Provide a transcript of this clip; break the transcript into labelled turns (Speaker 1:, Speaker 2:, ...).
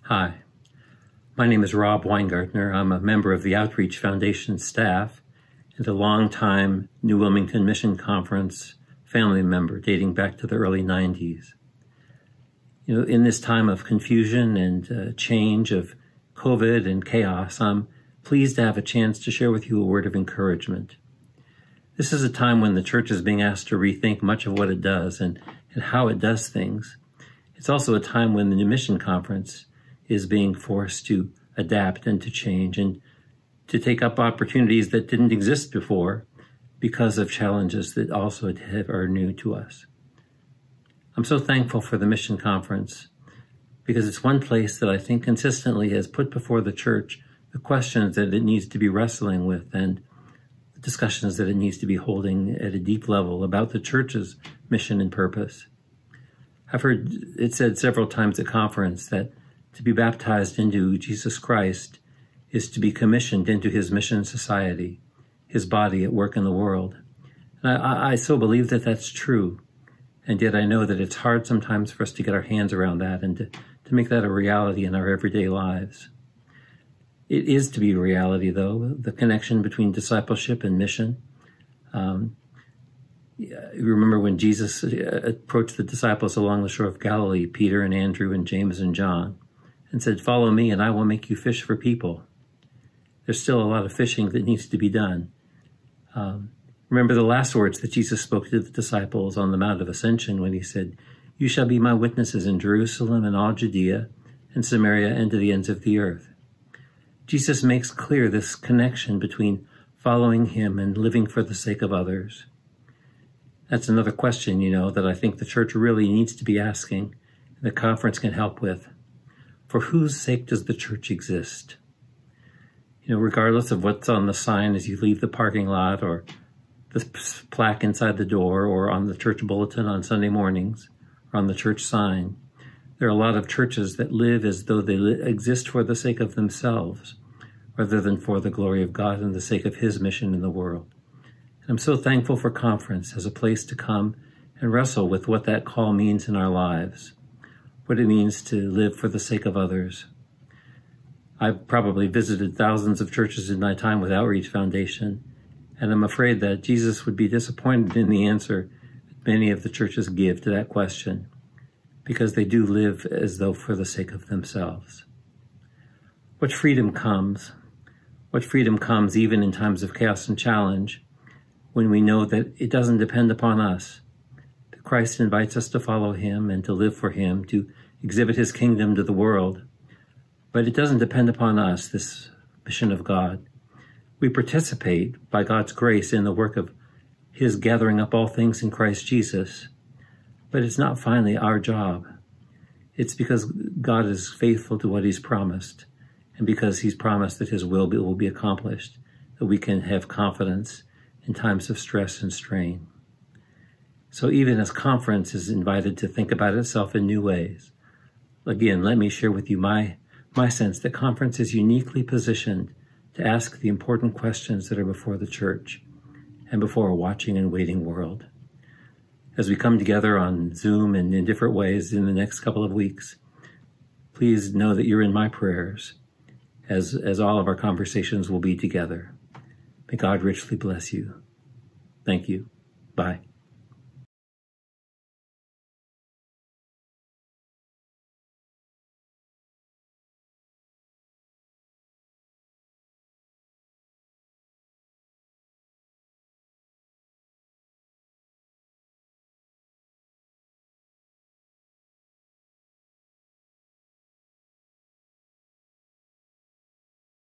Speaker 1: Hi, my name is Rob Weingartner. I'm a member of the Outreach Foundation staff and a longtime New Wilmington Mission Conference family member dating back to the early 90s. In this time of confusion and change of COVID and chaos, I'm pleased to have a chance to share with you a word of encouragement. This is a time when the church is being asked to rethink much of what it does and how it does things. It's also a time when the New Mission Conference is being forced to adapt and to change and to take up opportunities that didn't exist before because of challenges that also are new to us. I'm so thankful for the Mission Conference because it's one place that I think consistently has put before the church the questions that it needs to be wrestling with and the discussions that it needs to be holding at a deep level about the church's mission and purpose. I've heard it said several times at conference that to be baptized into Jesus Christ is to be commissioned into his mission society, his body at work in the world. And I so believe that that's true. And yet I know that it's hard sometimes for us to get our hands around that and to make that a reality in our everyday lives. It is to be a reality, though, the connection between discipleship and mission. You remember when Jesus approached the disciples along the shore of Galilee, Peter and Andrew and James and John, and said, "Follow me and I will make you fish for people." There's still a lot of fishing that needs to be done. Remember the last words that Jesus spoke to the disciples on the Mount of Ascension when he said, "You shall be my witnesses in Jerusalem and all Judea and Samaria and to the ends of the earth." Jesus makes clear this connection between following him and living for the sake of others. That's another question, that I think the church really needs to be asking, and the conference can help with. For whose sake does the church exist? Regardless of what's on the sign as you leave the parking lot or the plaque inside the door or on the church bulletin on Sunday mornings or on the church sign, there are a lot of churches that live as though they exist for the sake of themselves rather than for the glory of God and the sake of his mission in the world. And I'm so thankful for conference as a place to come and wrestle with what that call means in our lives, what it means to live for the sake of others. I've probably visited thousands of churches in my time with Outreach Foundation, and I'm afraid that Jesus would be disappointed in the answer that many of the churches give to that question, because they do live as though for the sake of themselves. What freedom comes? What freedom comes even in times of chaos and challenge when we know that it doesn't depend upon us, that Christ invites us to follow him and to live for him, to exhibit his kingdom to the world. But it doesn't depend upon us, this mission of God. We participate by God's grace in the work of his gathering up all things in Christ Jesus. But it's not finally our job. It's because God is faithful to what he's promised, and because he's promised that his will be accomplished, that we can have confidence in times of stress and strain. So even as conference is invited to think about itself in new ways, again, let me share with you my sense that conference is uniquely positioned to ask the important questions that are before the church and before a watching and waiting world. As we come together on Zoom and in different ways in the next couple of weeks, please know that you're in my prayers as all of our conversations will be together. May God richly bless you. Thank you. Bye.